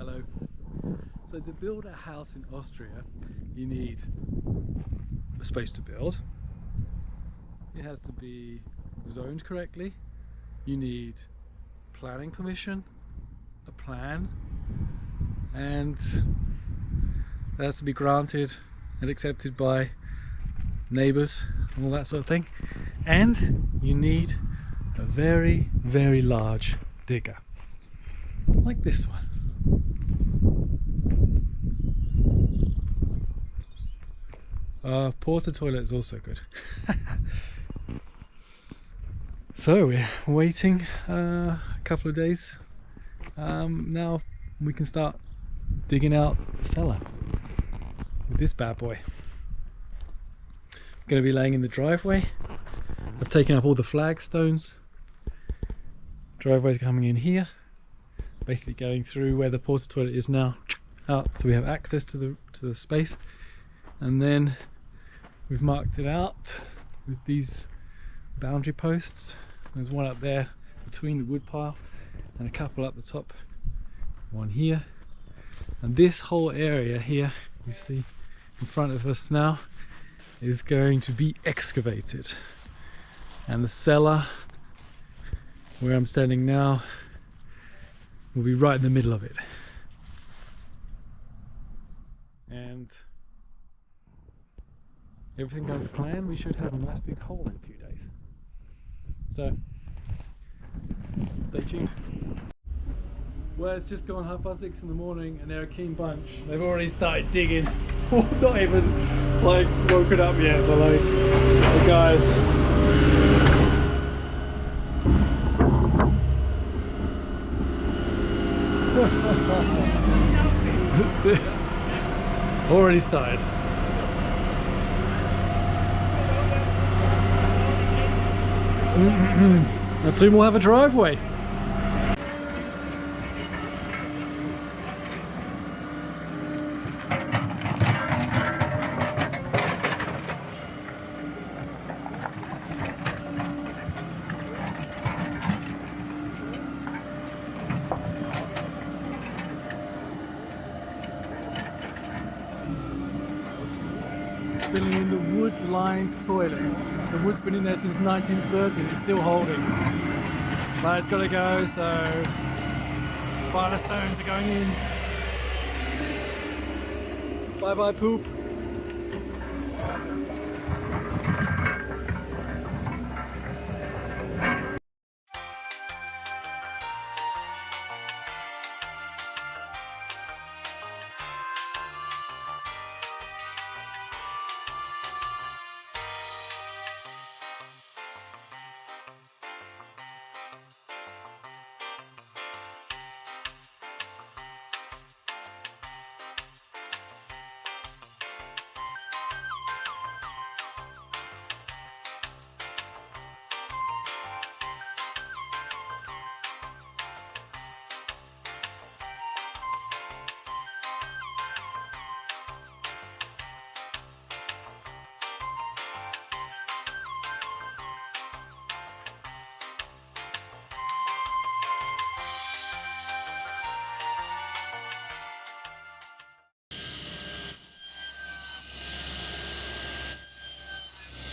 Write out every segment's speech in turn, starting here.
Hello. So to build a house in Austria, you need a space to build. It has to be zoned correctly. You need planning permission, a plan, and it has to be granted and accepted by neighbours and all that sort of thing. And you need a very, very large digger, like this one. Porta toilet is also good. So we're waiting a couple of days. Now we can start digging out the cellar with this bad boy. I'm going to be laying in the driveway. I've taken up all the flagstones. Driveway's coming in here, basically going through where the porta toilet is now out, so we have access to the space. And then we've marked it out with these boundary posts. There's one up there between the wood pile and a couple up the top, one here. And this whole area here, you see in front of us now, is going to be excavated. And the cellar, where I'm standing now, will be right in the middle of it. And everything goes to plan, we should have a nice big hole in a few days. So, stay tuned. Well, it's just gone 6:30 in the morning and they're a keen bunch. They've already started digging. Not even like woken up yet, but like the guys. That's it. Already started. And soon we'll have a driveway. Filling in the wood-lined toilet. The wood's been in there since 1930 and it's still holding. But it's got to go, so pile stones are going in. Bye bye poop.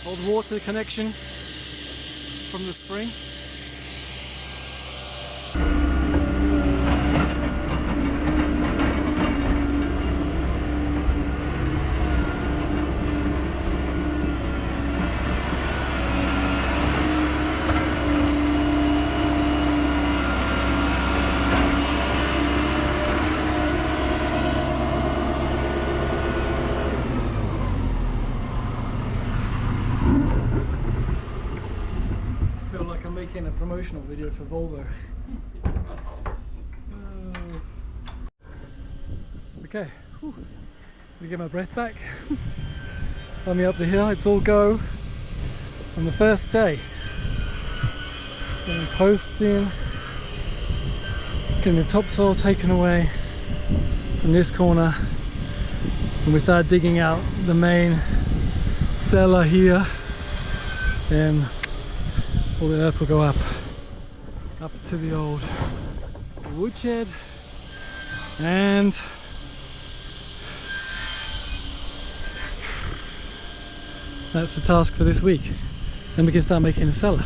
Old water connection from the spring. Making a promotional video for Volvo. Okay, let me get my breath back. Coming up the hill, it's all go on the first day. Getting posts in, getting the topsoil taken away from this corner, and we start digging out the main cellar here. Then all the earth will go up to the old woodshed, And that's the task for this week. Then we can start making a cellar.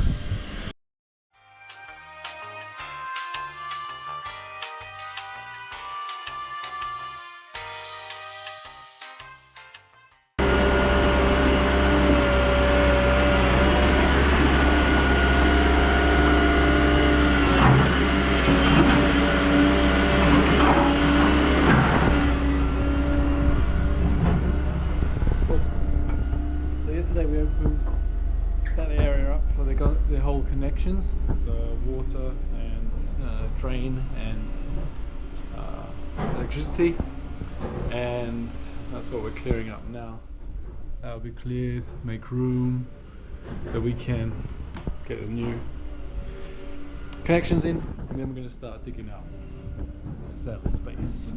Yesterday we opened that area up for the whole connections, so water and drain and electricity, and that's what we're clearing up now. That will be cleared, make room that we can get the new connections in, and then we're going to start digging out the cell space.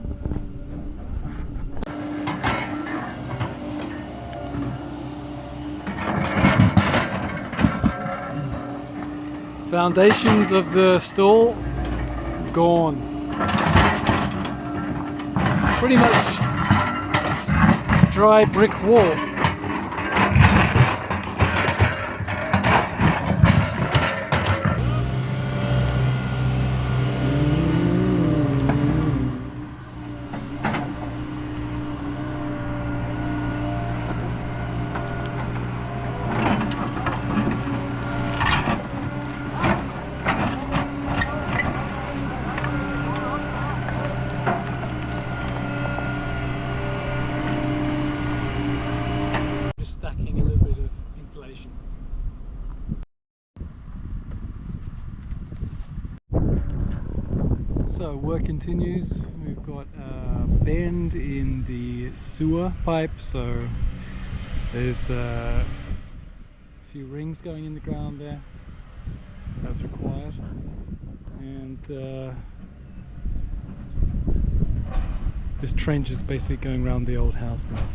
Foundations of the stall gone. Pretty much dry brick wall. Stacking a little bit of insulation. So work continues. We've got a bend in the sewer pipe, so there's a few rings going in the ground there as required, and this trench is basically going around the old house now.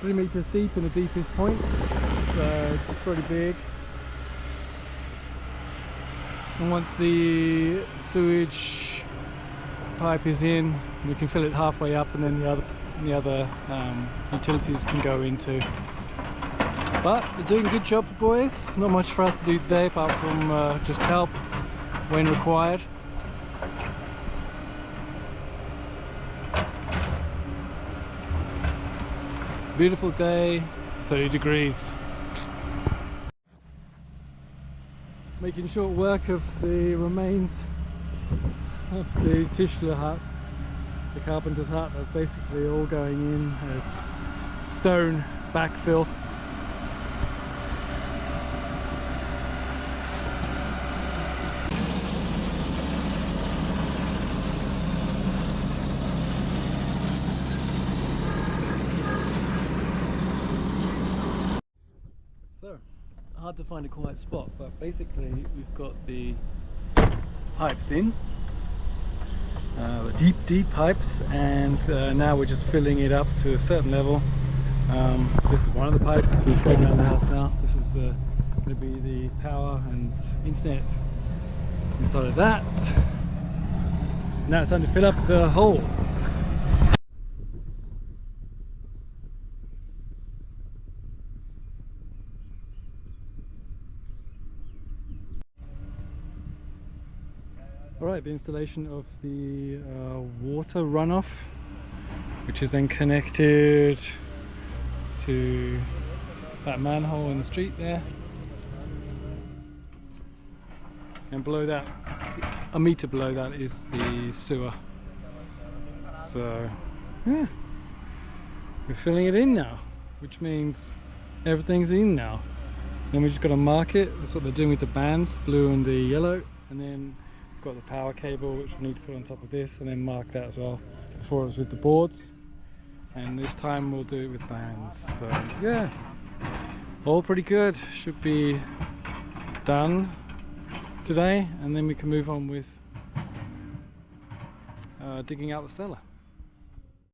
Three meters deep in the deepest point, so it's pretty big. And once the sewage pipe is in, we can fill it halfway up, and then the other utilities can go into. But they're doing a good job, boys. Not much for us to do today apart from just help when required. Beautiful day, 30 degrees. Making short work of the remains of the Tischler hut, the carpenter's hut. That's basically all going in as stone backfill. So, hard to find a quiet spot, but basically we've got the pipes in, the deep pipes, and now we're just filling it up to a certain level. This is one of the pipes. It's going around the house now. This is going to be the power and internet inside of that. Now it's time to fill up the hole. Alright, the installation of the water runoff, which is then connected to that manhole in the street there, and below that, a meter below that, is the sewer. So yeah, we're filling it in now, which means everything's in now. Then we just got to mark it. That's what they're doing with the bands, blue and the yellow, and then we've got the power cable which we need to put on top of this, and then mark that as well. Before it was with the boards, and this time we'll do it with bands. So yeah, all pretty good. Should be done today, and then we can move on with digging out the cellar.